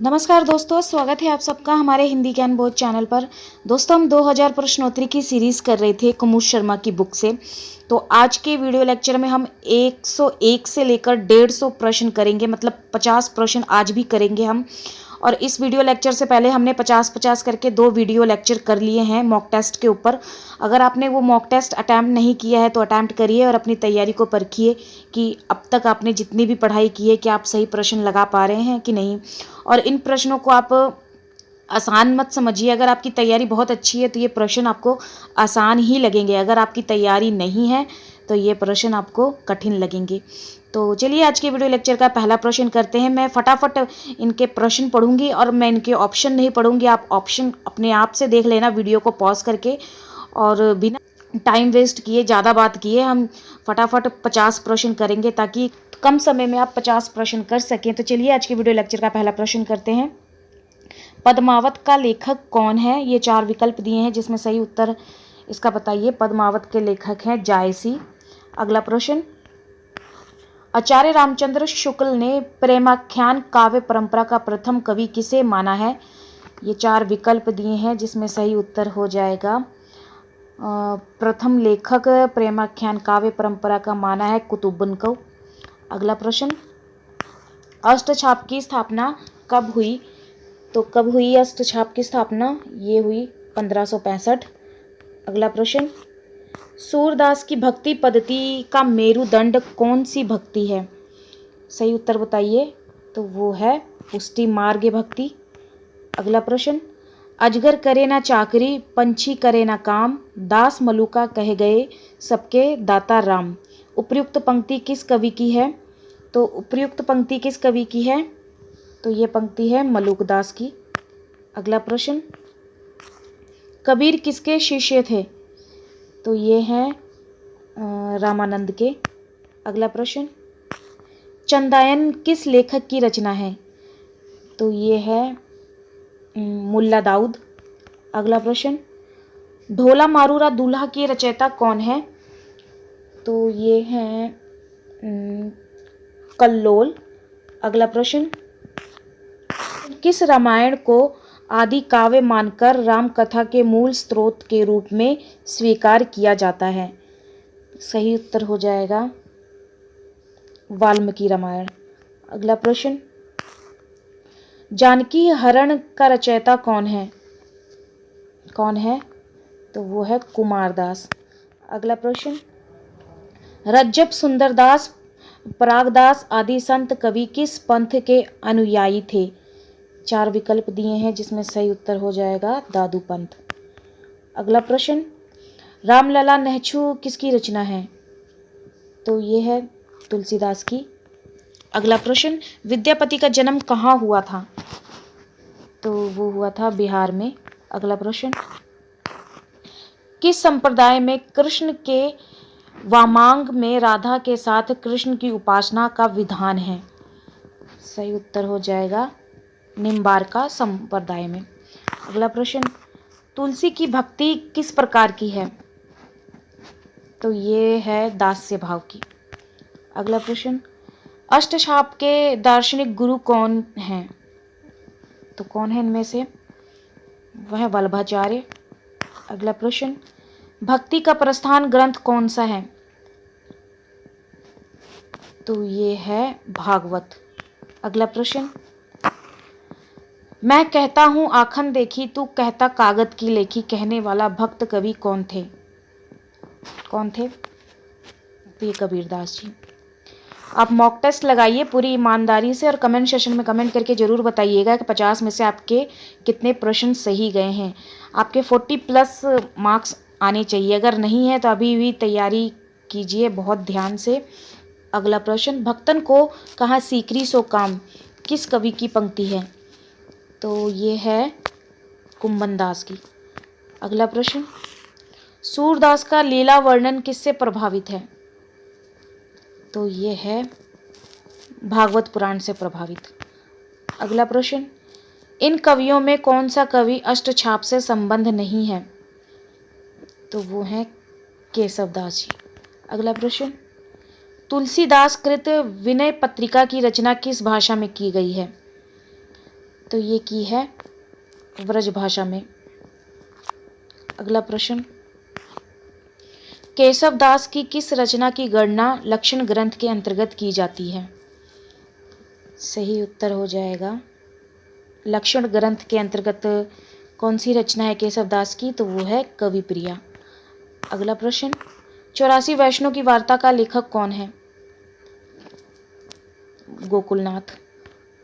नमस्कार दोस्तों, स्वागत है आप सबका हमारे हिंदी ज्ञान बोध चैनल पर। दोस्तों, हम 2000 प्रश्नोत्तरी की सीरीज़ कर रहे थे कुमुद शर्मा की बुक से। तो आज के वीडियो लेक्चर में हम 101 से लेकर 150 प्रश्न करेंगे, मतलब 50 प्रश्न आज भी करेंगे हम। और इस वीडियो लेक्चर से पहले हमने 50-50 करके 2 वीडियो लेक्चर कर लिए हैं मॉक टेस्ट के ऊपर। अगर आपने वो मॉक टेस्ट अटैम्प्ट नहीं किया है तो अटैम्प्ट करिए और अपनी तैयारी को परखिए कि अब तक आपने जितनी भी पढ़ाई की है कि आप सही प्रश्न लगा पा रहे हैं कि नहीं। और इन प्रश्नों को आप आसान मत समझिए। अगर आपकी तैयारी बहुत अच्छी है तो ये प्रश्न आपको आसान ही लगेंगे, अगर आपकी तैयारी नहीं है तो ये प्रश्न आपको कठिन लगेंगे। तो चलिए आज के वीडियो लेक्चर का पहला प्रश्न करते हैं। मैं फटाफट इनके प्रश्न पढ़ूंगी और मैं इनके ऑप्शन नहीं पढ़ूंगी, आप ऑप्शन अपने आप से देख लेना वीडियो को पॉज करके। और बिना टाइम वेस्ट किए, ज़्यादा बात किए, हम फटाफट 50 प्रश्न करेंगे ताकि कम समय में आप 50 प्रश्न कर सकें। तो चलिए आज के वीडियो लेक्चर का पहला प्रश्न करते हैं। पद्मावत का लेखक कौन है? ये 4 विकल्प दिए हैं जिसमें सही उत्तर इसका बताइए। पद्मावत के लेखक हैं जायसी। अगला प्रश्न, आचार्य रामचंद्र शुक्ल ने प्रेमाख्यान काव्य परंपरा का प्रथम कवि किसे माना है? ये 4 विकल्प दिए हैं जिसमें सही उत्तर हो जाएगा प्रथम लेखक प्रेमाख्यान काव्य परंपरा का माना है कुतुबुन को। अगला प्रश्न, अष्टछाप की स्थापना कब हुई? तो कब हुई अष्टछाप की स्थापना? ये हुई 1565। अगला प्रश्न, सूरदास की भक्ति पद्धति का मेरुदंड कौन सी भक्ति है? सही उत्तर बताइए। तो वो है पुष्टि मार्ग भक्ति। अगला प्रश्न, अजगर करे ना चाकरी, पंछी करे ना काम, दास मलुका कहे गए सबके दाता राम। उपर्युक्त पंक्ति किस कवि की है? तो उपर्युक्त पंक्ति किस कवि की है? तो ये पंक्ति है मलुकदास की। अगला प्रश्न, कबीर किसके शिष्य थे? तो ये हैं रामानंद के। अगला प्रश्न, चंदायन किस लेखक की रचना है? तो ये है मुल्ला दाऊद। अगला प्रश्न, ढोला मारूरा दूल्हा की रचयिता कौन है? तो ये हैं कल्लोल। अगला प्रश्न, किस रामायण को आदि काव्य मानकर राम कथा के मूल स्रोत के रूप में स्वीकार किया जाता है? सही उत्तर हो जाएगा वाल्मीकि रामायण। अगला प्रश्न, जानकी हरण का रचयिता कौन है? कौन है? तो वो है कुमारदास। अगला प्रश्न, रज्जब सुंदरदास परागदास आदि संत कवि किस पंथ के अनुयायी थे? 4 विकल्प दिए हैं जिसमें सही उत्तर हो जाएगा दादू पंथ। अगला प्रश्न, रामलला नेहचू किसकी रचना है? तो ये है तुलसीदास की। अगला प्रश्न, विद्यापति का जन्म कहाँ हुआ था? तो वो हुआ था बिहार में। अगला प्रश्न, किस संप्रदाय में कृष्ण के वामांग में राधा के साथ कृष्ण की उपासना का विधान है? सही उत्तर हो जाएगा निम्बार्का संप्रदाय में। अगला प्रश्न, तुलसी की भक्ति किस प्रकार की है? तो ये है दास्य भाव की। अगला प्रश्न, अष्टछाप के दार्शनिक गुरु कौन हैं? तो कौन है इनमें से? वह वल्लभाचार्य। अगला प्रश्न, भक्ति का प्रस्थान ग्रंथ कौन सा है? तो ये है भागवत। अगला प्रश्न, मैं कहता हूँ आखन देखी, तू कहता कागज की लेखी, कहने वाला भक्त कवि कौन थे? कौन थे? तो ये कबीरदास जी। आप मॉक टेस्ट लगाइए पूरी ईमानदारी से और कमेंट सेशन में कमेंट करके ज़रूर बताइएगा कि 50 में से आपके कितने प्रश्न सही गए हैं। आपके 40+ मार्क्स आने चाहिए, अगर नहीं है तो अभी भी तैयारी कीजिए बहुत ध्यान से। अगला प्रश्न, भक्तन को कहाँ सीकरी सो काम किस कवि की पंक्ति है? तो ये है कुंभन दास की। अगला प्रश्न, सूरदास का लीला वर्णन किससे प्रभावित है? तो ये है भागवत पुराण से प्रभावित। अगला प्रश्न, इन कवियों में कौन सा कवि अष्टछाप से संबंध नहीं है? तो वो हैं केशवदास जी। अगला प्रश्न, तुलसीदास कृत विनय पत्रिका की रचना किस भाषा में की गई है? तो ये की है व्रज भाषा में। अगला प्रश्न, केशव दास की किस रचना की गणना लक्षण ग्रंथ के अंतर्गत की जाती है? सही उत्तर हो जाएगा लक्षण ग्रंथ के अंतर्गत कौन सी रचना है केशव दास की? तो वो है कवि प्रिया। अगला प्रश्न, 84 वैष्णव की वार्ता का लेखक कौन है? गोकुलनाथ।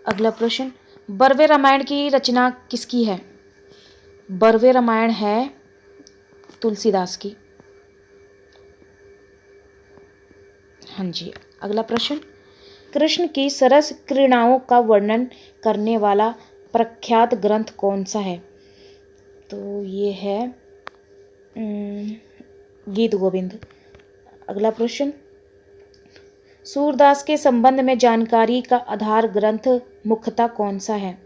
अगला प्रश्न, बर्वे रामायण की रचना किसकी है? बर्वे रामायण है तुलसीदास की। हाँ जी। अगला प्रश्न, कृष्ण की सरस क्रीड़ाओं का वर्णन करने वाला प्रख्यात ग्रंथ कौन सा है? तो ये है गीत गोविंद। अगला प्रश्न, सूरदास के संबंध में जानकारी का आधार ग्रंथ मुख्यतः कौन सा है?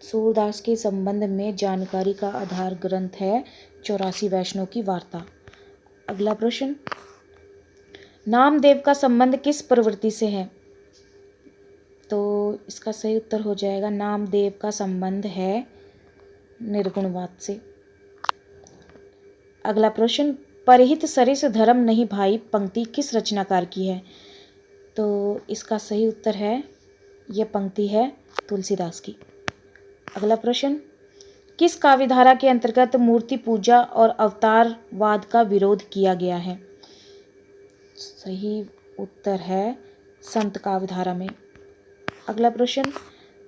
सूरदास के संबंध में जानकारी का आधार ग्रंथ है 84 वैष्णव की वार्ता। अगला प्रश्न, नामदेव का संबंध किस प्रवृत्ति से है? तो इसका सही उत्तर हो जाएगा नामदेव का संबंध है निर्गुणवाद से। अगला प्रश्न, परहित सरिस धर्म नहीं भाई पंक्ति किस रचनाकार की है? तो इसका सही उत्तर है, यह पंक्ति है तुलसीदास की। अगला प्रश्न, किस काव्यधारा के अंतर्गत मूर्ति पूजा और अवतारवाद का विरोध किया गया है? सही उत्तर है संत काव्यधारा में। अगला प्रश्न,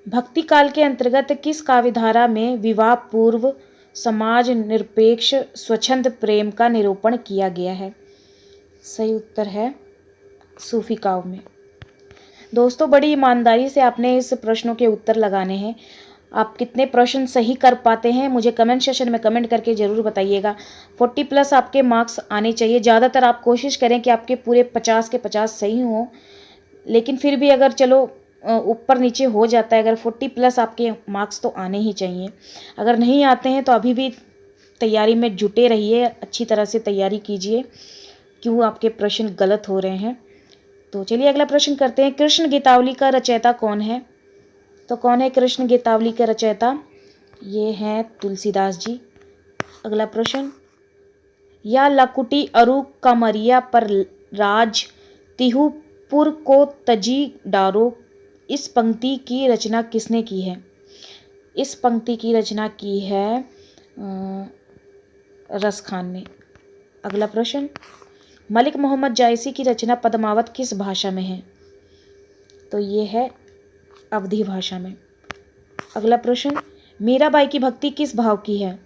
भक्ति काल के अंतर्गत किस काव्यधारा में विवाह पूर्व समाज निरपेक्ष स्वच्छंद प्रेम का निरूपण किया गया है? सही उत्तर है सूफी काव्य में। दोस्तों, बड़ी ईमानदारी से आपने इस प्रश्नों के उत्तर लगाने हैं। आप कितने प्रश्न सही कर पाते हैं मुझे कमेंट सेशन में कमेंट करके ज़रूर बताइएगा। 40+ आपके मार्क्स आने चाहिए। ज़्यादातर आप कोशिश करें कि आपके पूरे 50 के 50 सही हों, लेकिन फिर भी अगर चलो ऊपर नीचे हो जाता है, अगर 40+ आपके मार्क्स तो आने ही चाहिए। अगर नहीं आते हैं तो अभी भी तैयारी में जुटे रहिए, अच्छी तरह से तैयारी कीजिए, क्यों आपके प्रश्न गलत हो रहे हैं। तो चलिए अगला प्रश्न करते हैं, कृष्ण गीतावली का रचयिता कौन है? तो कौन है कृष्ण गीतावली का रचयिता? ये हैं तुलसीदास जी। अगला प्रश्न, या लकुटी अरु कमरिया पर राज तिहु पुर को तजी डारो, इस पंक्ति की रचना किसने की है? इस पंक्ति की रचना की है रस खान ने। अगला प्रश्न, मलिक मोहम्मद जायसी की रचना पद्मावत किस भाषा में है? तो ये है अवधी भाषा में। अगला प्रश्न, मीराबाई की भक्ति किस भाव की है?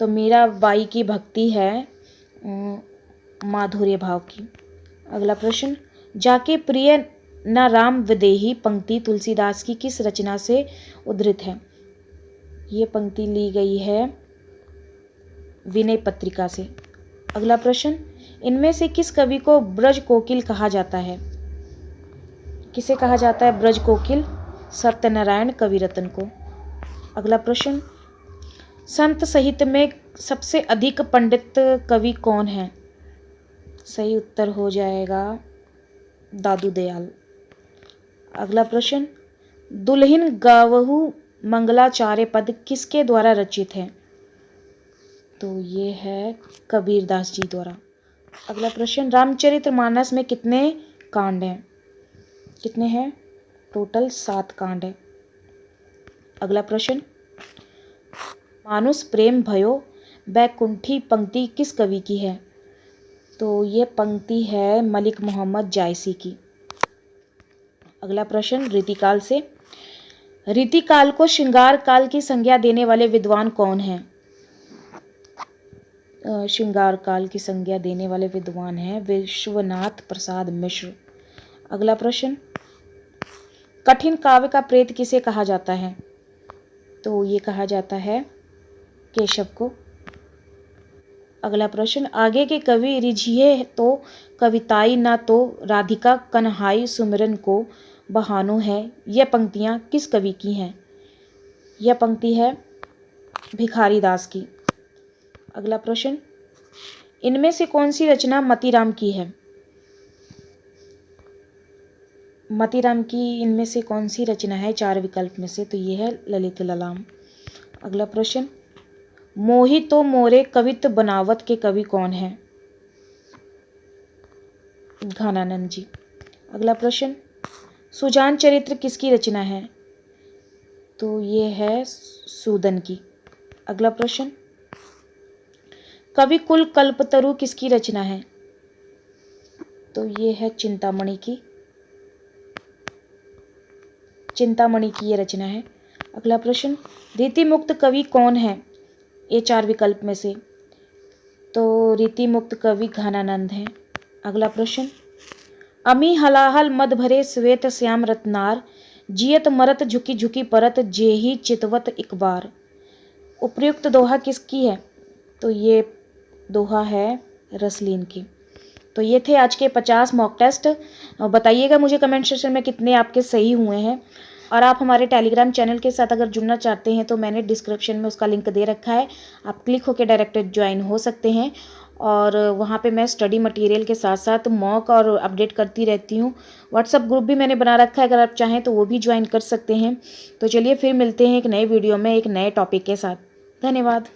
तो मीराबाई की भक्ति है माधुर्य भाव की। अगला प्रश्न, जाके प्रिय न राम विदेही पंक्ति तुलसीदास की किस रचना से उद्धृत है? ये पंक्ति ली गई है विनय पत्रिका से। अगला प्रश्न, इनमें से किस कवि को ब्रज कोकिल कहा जाता है? किसे कहा जाता है ब्रज कोकिल? सत्यनारायण कविरत्न को। अगला प्रश्न, संत साहित्य में सबसे अधिक पंडित कवि कौन है? सही उत्तर हो जाएगा दादू दयाल। अगला प्रश्न, दुल्हिन गावहु मंगलाचार्य पद किसके द्वारा रचित है? तो ये है कबीरदास जी द्वारा। अगला प्रश्न, रामचरितमानस में कितने कांड हैं? कितने हैं? टोटल 7 कांड है। अगला प्रश्न, मानुष प्रेम भयो बैकुंठी पंक्ति किस कवि की है? तो ये पंक्ति है मलिक मोहम्मद जायसी की। अगला प्रश्न, रीतिकाल से, रीतिकाल को श्रृंगार काल की संज्ञा देने वाले विद्वान कौन हैं? श्रृंगार काल की संज्ञा देने वाले विद्वान हैं विश्वनाथ प्रसाद मिश्र। अगला प्रश्न, कठिन काव्य का प्रेत किसे कहा जाता है? तो ये कहा जाता है केशव को। अगला प्रश्न, आगे के कवि रिझिए तो कविताई ना तो राधिका कन्हाई सुमिरन को बहानो है, यह पंक्तियाँ किस कवि की हैं? यह पंक्ति है भिखारी दास की। अगला प्रश्न, इनमें से कौन सी रचना मतीराम की है? मतीराम की इनमें से कौन सी रचना है 4 विकल्प में से? तो ये है ललित ललाम। अगला प्रश्न, मोहि तो मोरे कवित बनावत के कवि कौन है? घनानंद जी। अगला प्रश्न, सुजान चरित्र किसकी रचना है? तो ये है सूदन की। अगला प्रश्न, कवि कुल कल्पतरु किसकी रचना है? तो ये है चिंतामणि की। चिंतामणि की ये रचना है। अगला प्रश्न, रीतिमुक्त कवि कौन है? ये 4 विकल्प में से। तो रीतिमुक्त कवि घनानंद हैं। अगला प्रश्न, अमी हलाहल मद भरे श्वेत श्याम रत्नार, जियत मरत झुकी झुकी परत, जेही चितवत एक बार। उपयुक्त दोहा किसकी है? तो ये दोहा है रसलीन की। तो ये थे आज के 50 मॉक टेस्ट। बताइएगा मुझे कमेंट सेक्शन में कितने आपके सही हुए हैं। और आप हमारे टेलीग्राम चैनल के साथ अगर जुड़ना चाहते हैं तो मैंने डिस्क्रिप्शन में उसका लिंक दे रखा है, आप क्लिक होकर डायरेक्ट ज्वाइन हो सकते हैं। और वहाँ पे मैं स्टडी मटेरियल के साथ साथ मॉक और अपडेट करती रहती हूँ। व्हाट्सअप ग्रुप भी मैंने बना रखा है, अगर आप चाहें तो वो भी ज्वाइन कर सकते हैं। तो चलिए फिर मिलते हैं एक नए वीडियो में एक नए टॉपिक के साथ। धन्यवाद।